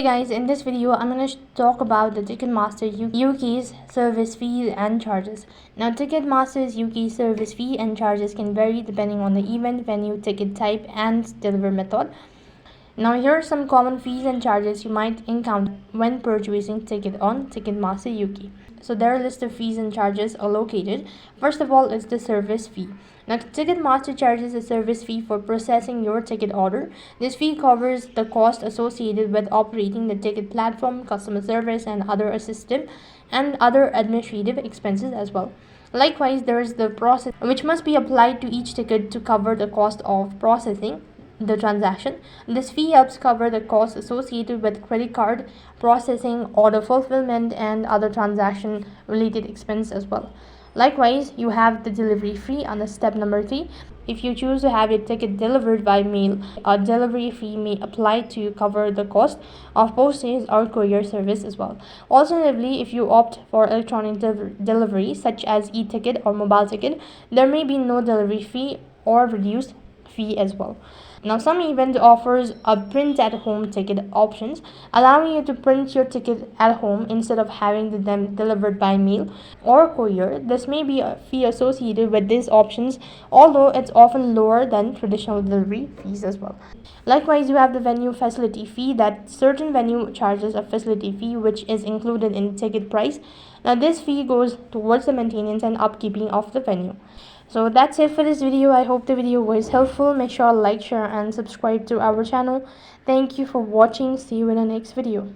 Hey guys, in this video I'm going to talk about the Ticketmaster UK's service fees and charges. Now Ticketmaster's UK service fee and charges can vary depending on the event, venue, ticket type and delivery method. Now here are some common fees and charges you might encounter when purchasing ticket on Ticketmaster UK. So there are a list of fees and charges allocated. First of all is the service fee. Now Ticketmaster charges a service fee for processing your ticket order. This fee covers the cost associated with operating the ticket platform, customer service and other assistive and other administrative expenses as well. Likewise, there is the process which must be applied to each ticket to cover the cost of processing the transaction. This fee helps cover the costs associated with credit card processing, order fulfillment, and other transaction related expense as well. Likewise, you have the delivery fee on the step number 3. If you choose to have your ticket delivered by mail, a delivery fee may apply to cover the cost of postage or courier service as well. Alternatively, if you opt for electronic delivery such as e-ticket or mobile ticket, there may be no delivery fee or reduced fee as well. Now some event offers a print at home ticket options, allowing you to print your ticket at home instead of having them delivered by mail or courier. This may be a fee associated with these options, although it's often lower than traditional delivery fees as well. Likewise, you have the venue facility fee, that certain venue charges a facility fee which is included in ticket price. Now this fee goes towards the maintenance and upkeeping of the venue. So that's it for this video. I hope the video was helpful. Make sure to like, share and subscribe to our channel. Thank you for watching. See you in the next video.